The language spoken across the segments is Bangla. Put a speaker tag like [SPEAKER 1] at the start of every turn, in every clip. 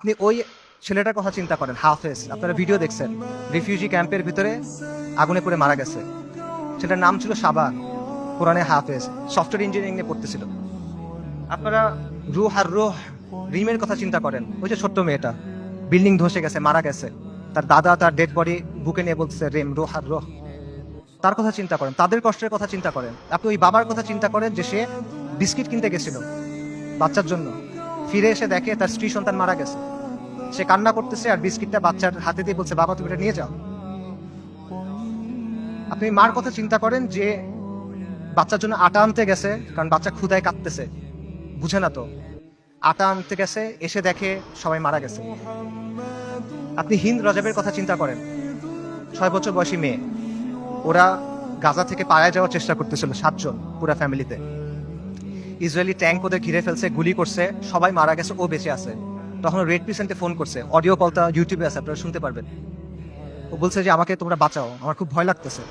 [SPEAKER 1] আপনি ওই ছেলেটার কথা চিন্তা করেন, হাফেজ। আপনারা ভিডিও দেখছেন, রিফিউজি ক্যাম্পের ভিতরে আগুনে পড়ে মারা গেছে। ছেলেটার নাম ছিল শাবান, কোরআনে হাফেজ, সফটওয়্যার ইঞ্জিনিয়ারিং নিয়ে পড়তেছিল। আপনারা রুহ আর রুহ রিমের কথা চিন্তা করেন, ওই যে ছোট্ট মেয়েটা বিল্ডিং ধসে গেছে, মারা গেছে, তার দাদা তার ডেড বডি বুকে নিয়ে বলতেছে রেম, রুহ আর রুহ। তার কথা চিন্তা করেন, তাদের কষ্টের কথা চিন্তা করেন। আপনি ওই বাবার কথা চিন্তা করেন যে সে বিস্কিট কিনতে গেছিল বাচ্চার জন্য, ফিরে এসে দেখে তার স্ত্রী সন্তান মারা গেছে। সে কান্না করতেছে আর বিস্কিটটা বাচ্চার হাতে দিয়ে বলছে, বাবা তুমি এটা নিয়ে যাও। আপনি মার কথা চিন্তা করেন যে বাচ্চার জন্য আটা আনতে গেছে, কারণ বাচ্চা ক্ষুধায় কাঁদতেছে, বুঝে না তো, আটা আনতে গেছে, এসে দেখে সবাই মারা গেছে। আপনি হিন্দ রজবের কথা চিন্তা করেন, 6 বছর বয়সী মেয়ে, ওরা গাজা থেকে পালায় যাওয়ার চেষ্টা করতেছিল 7 জন পুরা ফ্যামিলিতে। ইসরায়েলি ট্যাঙ্ক ওদের ঘিরে ফেলছে, গুলি করছে, সবাই মারা গেছে, ও বেঁচে আছে। তখন রেড ক্রিসেন্টে ফোন করছে, অডিও কলটা ইউটিউবে আছে, আপনারা শুনতে পারবেন। ও বলছে যে আমাকে তোমরা বাঁচাও, আমার খুব ভয় লাগতেছে।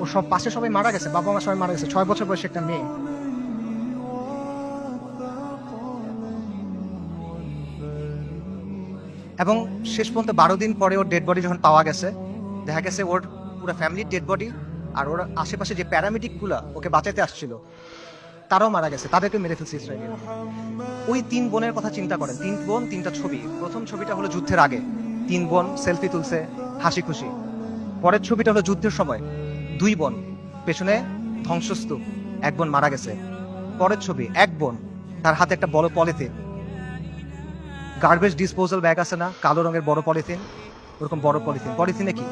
[SPEAKER 1] ও সব পাশে সবাই মারা গেছে, বাবা মা সবাই মারা গেছে, 6 বছর বয়সী একটা মেয়ে। এবং শেষ পর্যন্ত 12 দিন পরে ওর ডেড বডি যখন পাওয়া গেছে, দেখা গেছে ওর পুরো ফ্যামিলির ডেড বডি, আর ওর আশেপাশে যে প্যারামেডিক গুলা ওকে বাঁচাতে আসছিল তারাও মারা গেছে, তাদেরকে মেরে ফেলছে ইসরায়েল। ওই 3 বোনের কথা চিন্তা করেন, 3 বোন 3টা ছবি। প্রথম ছবিটা হলো যুদ্ধের আগে, 3 বোন সেলফি তুলছে হাসি খুশি। পরের ছবিটা হলো যুদ্ধের সময়, 2 বোন, পেছনে ধ্বংসস্তূপ, 1 বোন মারা গেছে। পরের ছবি, 1 বোন, তার হাতে একটা বড় পলিথিন, গার্বেজ ডিসপোজাল ব্যাগ আছে না, কালো রঙের বড় পলিথিন, ওরকম বড় পলিথিন। পলিথিনে কি?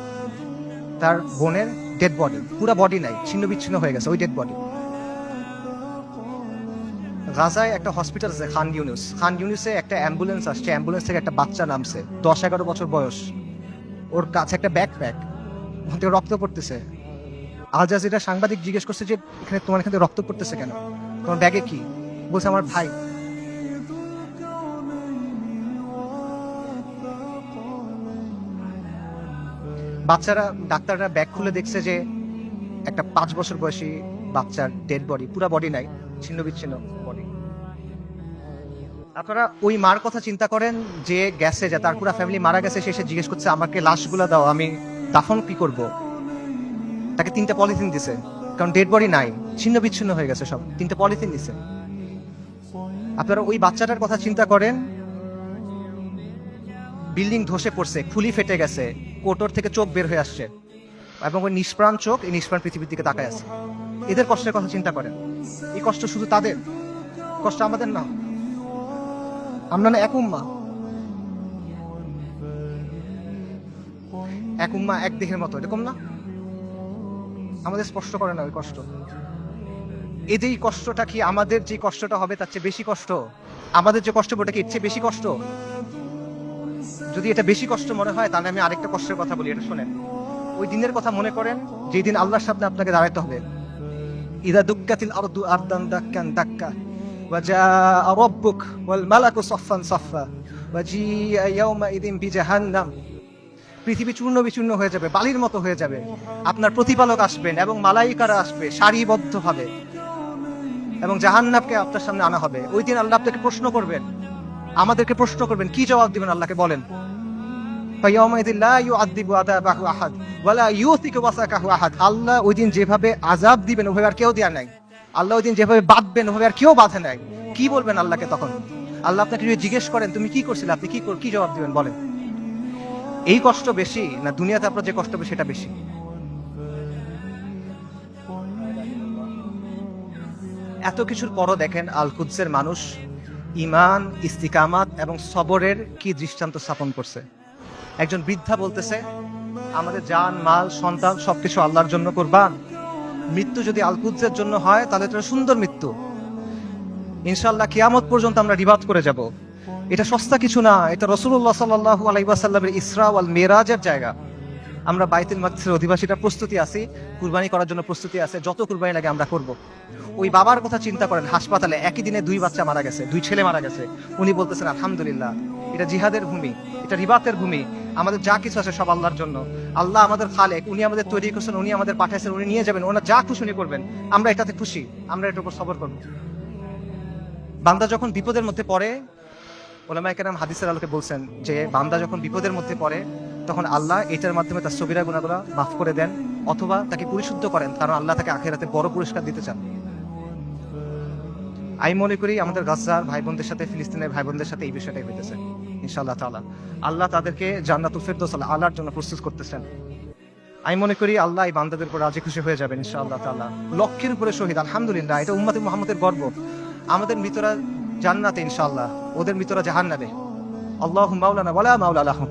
[SPEAKER 1] তার বোনের ডেড বডি, পুরো বডি নাই, ছিন্ন বিচ্ছিন্ন হয়ে গেছে ওই ডেড বডি। গাজায় একটা হসপিটাল আছে খান ইউনুস, খান ইউনুসে একটা অ্যাম্বুলেন্স আসছে, অ্যাম্বুলেন্স থেকে একটা বাচ্চা নামছে, 10-11 বছর বয়স। ওর কাছে একটা ব্যাকপ্যাক, ওখান থেকে রক্ত পড়তেছে। আল জাজিরা সাংবাদিক জিজ্ঞেস করছে যে এখানে তোমার এখান থেকে রক্ত পড়তেছে কেন, তোমার ব্যাগে কি? বলছে আমার ভাই। বাচ্চারা, ডাক্তাররা ব্যাগ খুলে দেখছে যে একটা 5 বছর বয়সী বাচ্চার ডেড বডি, পুরা বডি নাই, ছিন্ন বিচ্ছিন্ন বডি। আপনারা ওই মার কথা চিন্তা করেন যে গেছে, যে তার পুরা ফ্যামিলি মারা গেছে, সে এসে জিজ্ঞেস করছে আমাকে লাশগুলো দাও, আমি দাফন কি করব। তাকে 3টা পলিথিন দিছে, কারণ ডেড বডি নাই, ছিন্ন বিচ্ছিন্ন হয়ে গেছে সব, 3টা পলিথিন দিছে। আপনারা ওই বাচ্চাটার কথা চিন্তা করেন, বিল্ডিং ধসে পড়ছে, খুলি ফেটে গেছে, কোটর থেকে চোখ বের হয়ে আসছে, এবং ওই নিষ্প্রাণ চোখ, এই নিষ্প্রাণ পৃথিবীর দিকে তাকায় আছে। এদের কষ্টের কথা চিন্তা করেন। এই কষ্ট শুধু তাদের, কষ্ট আমাদের না। আমরা না এক উম্মা, এক উম্মা এক দেহের মতো, এরকম না? আমাদের স্পষ্ট করে না ওই কষ্ট। এই কষ্টটা কি আমাদের যে কষ্টটা হবে তার চেয়ে বেশি কষ্ট? আমাদের যে কষ্ট ওটা কি এর চেয়ে বেশি কষ্ট? যদি এটা বেশি কষ্ট মনে হয়, তাহলে আমি আরেকটা কষ্টের কথা বলি, এটা শোনেন। ওই দিনের কথা মনে করেন যেই দিন আল্লাহর সামনে আপনাকে দাঁড়াতে হবে। ইদা দুক্কাতিল আরদু আরদান দাক্কান দাক্কা ওয়া জাআ রাব্বুক ওয়াল মালাকু সাফফান সাফফা ওয়া জিআ ইয়াওমাইযিন বিজাহান্নাম। পৃথিবী চূর্ণ বিচূর্ণ হয়ে যাবে, বালির মতো হয়ে যাবে। আপনার প্রতিপালক আসবেন এবং মালাইকারা আসবে সারিবদ্ধভাবে, এবং জাহান্নামকে আপনার সামনে আনা হবে। ওই দিন আল্লাহ আপনাকে প্রশ্ন করবেন, আমাদেরকে প্রশ্ন করবেন, কি জবাব দিবেন আল্লাহকে বলেন? আল্লাহ ওই দিন যেভাবে আযাব দিবেন ওভাবে আর কেউ দেয়া নাই। আল্লাহ ওই দিন যেভাবে বাঁধবেন ওভাবে আর কেউ বাঁধে নাই। কি বলবেন আল্লাহকে তখন? আল্লাহ আপনাকে যদি জিজ্ঞেস করেন তুমি কি করছিলে, আপনি কি জবাব দিবেন বলেন? এই কষ্ট বেশি না দুনিয়াতে আপনার যে কষ্ট হবে সেটা বেশি? এত কিছুর পরও দেখেন আল কুদসের মানুষ ঈমান, ইস্তিকামাত এবং সবরের কি দৃষ্টান্ত স্থাপন করছে। একজন বৃদ্ধা বলতেছে আমাদের জান, মাল, সন্তান সবকিছু আল্লাহর জন্য কুরবান। মৃত্যু যদি আল কুদসের জন্য হয় তাহলে এটা সুন্দর মৃত্যু, ইনশাআল্লাহ কিয়ামত পর্যন্ত আমরা রিবাদ করে যাব। এটা সস্তা কিছু না, এটা রাসূলুল্লাহ সাল্লাল্লাহু আলাইহি ওয়াসাল্লামের ইসরা ওয়াল মিরাজের জায়গা। আমরা বাইতুল মাকদিসের অধিবাসীরা প্রস্তুতি আছি, কুরবানি করার জন্য প্রস্তুতি আছে, যত কুরবানি লাগে আমরা করব। ওই বাবার কথা চিন্তা করেন, হাসপাতালে একই দিনে 2 বাচ্চা মারা গেছে, 2 ছেলে মারা গেছে। উনি বলতেছেন আলহামদুলিল্লাহ, এটা জিহাদের ভূমি, এটা রিবাতের ভূমি, আমাদের যা কিছু আছে সব আল্লাহর জন্য। আল্লাহ আমাদের খালেক, উনি আমাদের তৈরি করছেন, উনি আমাদের পাঠাইছেন, উনি নিয়ে যাবেন, ওনার যা খুশি উনি করবেন, আমরা এটাতে খুশি, আমরা এটার উপর সবর করব। বান্দা যখন বিপদের মধ্যে পড়ে ওলামায়ে কেরাম হাদিসের আলোকে বলছেন যে বান্দা যখন বিপদের মধ্যে পড়ে তখন আল্লাহ এটার মাধ্যমে তার সগীরা গুনাহগুলো মাফ করে দেন অথবা তাকে পরিশুদ্ধ করেন, কারণ আল্লাহ তাকে আখিরাতে বড় পুরস্কার দিতে চান। আমি মনে করি আমাদের গাজার ভাই বোনদের সাথে, ফিলিস্তিনের ভাই বোনদের সাথে এই বিষয়টাই হইতেছে। ইনশাআল্লাহ তাআলা আল্লাহ তাদেরকে জান্নাতুল ফেরদৌস আলার জন্য প্রস্তুত করতেছেন। আমি মনে করি আল্লাহ এই বান্দাদের উপর রাজি খুশি হয়ে যাবেন ইনশাআল্লাহ তাআলা। লক্ষের উপরে শহীদ, আলহামদুলিল্লাহ, এটা উম্মতে মুহাম্মদের গর্ব। আমাদের মৃতরা জান্নাতে ইনশাআল্লাহ, ওদের মৃতরা জাহান্নামে। আল্লাহু মাওলানা ওয়ালা মাওলা লাহুম।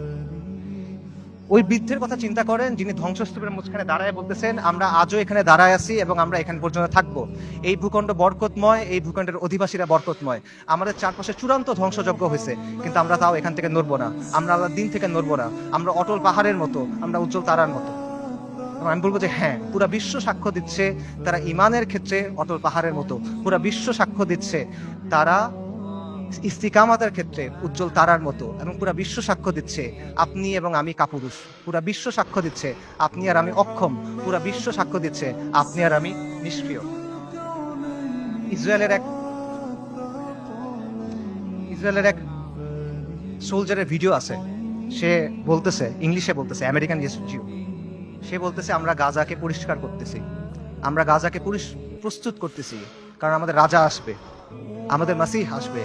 [SPEAKER 1] ওই বৃদ্ধের কথা চিন্তা করেন যিনি ধ্বংসস্তূপের মাঝখানে দাঁড়ায় বলতেছেন আমরা আজও এখানে দাঁড়ায় আছি এবং আমরা এখানে পর্যন্ত থাকবো। এই ভূখণ্ড বরকতময়, এই ভূখণ্ডের অধিবাসীরা বরকতময়। আমাদের চারপাশে চূড়ান্ত ধ্বংসযজ্ঞ হয়েছে, কিন্তু আমরা তাও এখান থেকে নড়বো না, আমরা আল্লাহর দিন থেকে নড়বো না। আমরা অটল পাহাড়ের মতো, আমরা উজ্জ্বল তারার মতো। আমি বলবো যে হ্যাঁ, পুরা বিশ্ব সাক্ষ্য দিচ্ছে তারা ইমানের ক্ষেত্রে অটল পাহাড়ের মতো। পুরা বিশ্ব সাক্ষ্য দিচ্ছে তারা ইস্তিকামাতের ক্ষেত্রে উজ্জ্বল তারার মতো। এবং পুরা বিশ্ব সাক্ষ্য দিচ্ছে আপনি এবং আমি কাপুরুষ। পুরা বিশ্ব সাক্ষ্য দিচ্ছে আপনি আর আমি অক্ষম। পুরা বিশ্ব সাক্ষ্য দিচ্ছে আপনি আর আমি নিষ্ক্রিয়। ইসরায়েলের এক সোলজারের ভিডিও আছে, সে বলতেছে, ইংলিশে বলতেছে, আমেরিকান জিও, সে বলতেছে আমরা গাজাকে পরিষ্কার করতেছি, আমরা গাজাকে প্রস্তুত করতেছি, কারণ আমাদের রাজা আসবে, আমাদের মাসিহ আসবে,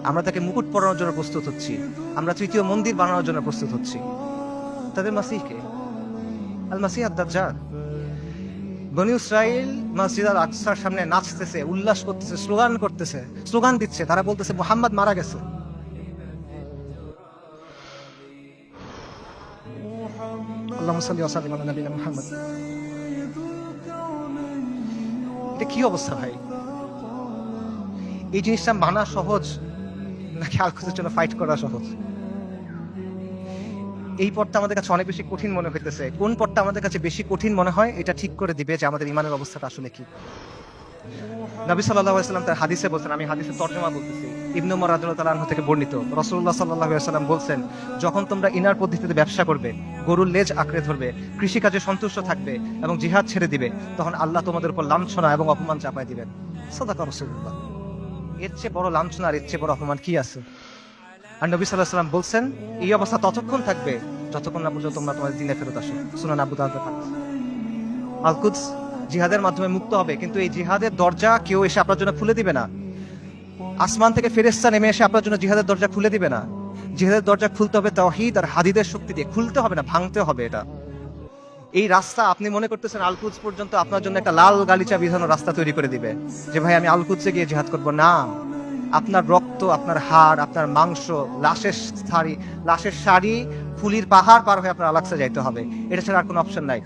[SPEAKER 1] আমরা তাকে মুকুট পরানোর জন্য প্রস্তুত হচ্ছি, আমরা তৃতীয় মন্দির বানানোর জন্য প্রস্তুত হচ্ছি। তাদের মাসিহকে আল মাসিহ আদ-দাজ্জাল। বনী ইসরাইল মসজিদ আল আকসার সামনে নাচতেছে, উল্লাস করতেছে, স্লোগান করতেছে, স্লোগান দিচ্ছে, তারা বলতেছে মুহাম্মদ মারা গেছে। আল্লাহুম্মা সাল্লি ওয়া সাল্লিম আলা নবিয়িনা মুহাম্মদ। এটা কি অবস্থা ভাই? এই জিনিসটা মানা সহজ নাকি আল কুদসের জন্য ফাইট করা সহজ? এই পথটা আমাদের কাছে অনেক বেশি কঠিন মনে হইতেছে। কোন পথটা আমাদের কাছে বেশি কঠিন মনে হয় এটা ঠিক করে দিবে যে আমাদের ইমানের অবস্থাটা আসলে কি। নবী সাল্লাল্লাহু আলাইহি ওয়াসাল্লাম তার হাদিসে বলছেন, আমি হাদিসের তরজমা বলতেছি, ইবনে উমর রাদিয়াল্লাহু তাআলা আনহু থেকে বর্ণিত, রাসূলুল্লাহ সাল্লাল্লাহু আলাইহি ওয়াসাল্লাম বলছেন, যখন তোমরা ইনার পদ্ধতিতে ব্যবসা করবে, গরুর লেজ আঁকড়ে ধরবে, কৃষিকাজে সন্তুষ্ট থাকবে এবং জিহাদ ছেড়ে দিবে, তখন আল্লাহ তোমাদের উপর লাঞ্ছনা এবং অপমান চাপায় দিবেন। সাদাকা রাসূলুল্লাহ। এর চেয়ে বড় লাঞ্ছনা আর এর চেয়ে বড় অপমান কি আছে? আর নবী সাল্লাল্লাহু আলাইহি ওয়াসাল্লাম বলছেন এই অবস্থা ততক্ষণ থাকবে যতক্ষণ না পর্যন্ত তোমরা তোমাদের দ্বীনে ফেরত আসো। সুনান আবু দাউদ। আল কুদস জিহাদের মাধ্যমে মুক্ত হবে, কিন্তু এই জিহাদের দরজা কেউ এসে আপনার জন্য খুলে দিবে না। আসমান থেকে ফেরেশতা নেমে এসে আপনার জন্য জিহাদের দরজা খুলে দিবে না। জিহাদের দরজা খুলতে হবে তাওহীদ আর হাদিদের শক্তি দিয়ে, খুলতে হবে না, ভাঙতে হবে। এটা এই রাস্তা আপনি মনে করতেছেন আল কুদস পর্যন্ত আপনার জন্য একটা লাল গালিচা বিধানো রাস্তা তৈরি করে দিবে যে ভাই আমি আল কুদসে গিয়ে জিহাদ করব। না, আপনার রক্ত, আপনার হাড়, আপনার মাংস, লাশের শাড়ি, ফুলির পাহাড় পার হয়ে আপনার আল-আকসা যাইতে হবে। এটা ছাড়া আর কোনো অপশন নাই।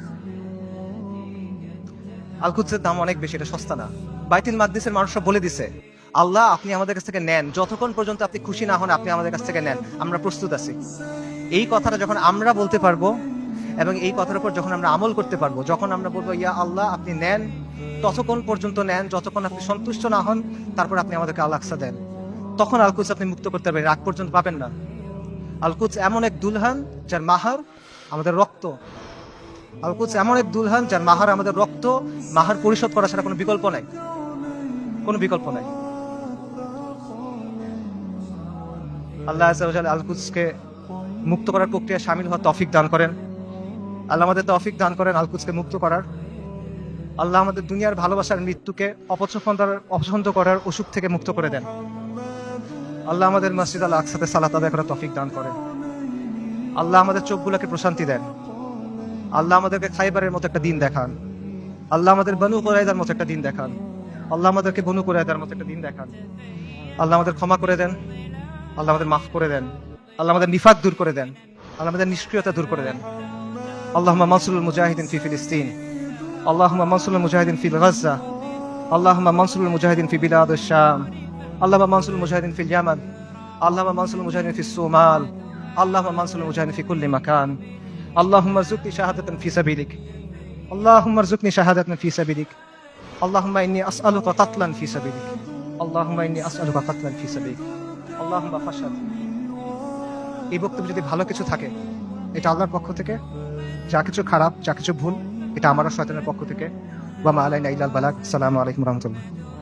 [SPEAKER 1] আল কুদসের দাম অনেক বেশি, এটা সস্তা না। বাইতুল মাকদিসের মানুষরা বলে দিছে আল্লাহ আপনি আমাদের কাছ থেকে নেন, যতক্ষণ পর্যন্ত আপনি খুশি না হন আপনি আমাদের কাছ থেকে নেন, আমরা প্রস্তুত আছি। এই কথাটা যখন আমরা বলতে পারবো এবং এই কথার উপর যখন আমরা আমল করতে পারবো, যখন আমরা বলবো ইয়া আল্লাহ আপনি নেন, ততক্ষণ পর্যন্ত নেন যতক্ষণ আপনি সন্তুষ্ট না হন, তারপর আপনি আমাদেরকে আল-আকসা দেন, তখন আল কুদস আপনি মুক্ত করতে পারবেন, রাগ পর্যন্ত পাবেন না। আল কুদস এমন এক দুলহান যার মাহার আমাদের রক্ত। আল কুদস এমন এক দুলহান যার মাহার আমাদের রক্ত। মাহার পরিশোধ করা ছাড়া কোনো বিকল্প নাই, কোনো বিকল্প নাই। আল্লাহ আযজা ওয়া জাল্লা আল কুদসকে মুক্ত করার প্রক্রিয়ায় শামিল হওয়ার তৌফিক দান করেন। আল্লাহ আমাদের তৌফিক দান করেন আল কুদসকে মুক্ত করার। আল্লাহ আমাদের দুনিয়ার ভালোবাসার মৃত্যুকে অপছন্দ করার অসুখ থেকে মুক্ত করে দেন। আল্লাহ আমাদের মসজিদ আল আকসাতে সালাত আদায় করার তৌফিক দান করেন। আল্লাহ আমাদের চোখগুলোকে প্রশান্তি দেন। আল্লাহ আমাদেরকে খাইবারের মতো একটা দিন দেখান। আল্লাহ আমাদের বনু কুরাইযার মতো একটা দিন দেখান। আল্লাহ আমাদেরকে বনু কুরাইযার মতো একটা দিন দেখান। আল্লাহ আমাদের ক্ষমা করে দেন। আল্লাহ আমাদের মাফ করে দেন। আল্লাহ আমাদের নিফাক দূর করে দেন। আল্লাহ আমাদের নিষ্ক্রিয়তা দূর করে দেন। আল্লাহুম্মা মানসুরুল মুজাহিদিন ফি ফিলিস্তিন। আল্লাহুম্মা মানসুরুল মুজাহিদিন ফি গাজ্জা। আল্লাহুম্মা মানসুরুল মুজাহিদিন ফি বিলাদিশ শাম। আল্লাহুম্মা মানসুরুল মুজাহিদিন ফিল ইয়ামান। আল্লাহুম্মা মানসুরুল মুজাহিদিন ফিস সুমাল। আল্লাহুম্মা মানসুরুল মুজাহিদিন ফি কুল্লি মাকান। আল্লাহুম্মা রযুকনি শাহাদাতান ফি সাবিলিক। আল্লাহুম্মা রযুকনি শাহাদাতান ফি সাবিলিক। আল্লাহুম্মা ইন্নী আসআলুকা কাতলান ফি সাবিলিক। আল্লাহুম্মা ইন্নী আসআলুকা কাতলান ফি সাবিলিক। আল্লাহুম্মা ফাশহাদ। এই বক্তব্য যদি ভালো কিছু থাকে এটা আল্লাহর পক্ষ থেকে, যা কিছু খারাপ, যা কিছু ভুল এটা আমার শয়তানের পক্ষ থেকে। ওয়া মা আলাইনা ইল্লাল বালাগ। আসসালামু আলাইকুম ওয়া রাহমাতুল্লাহ।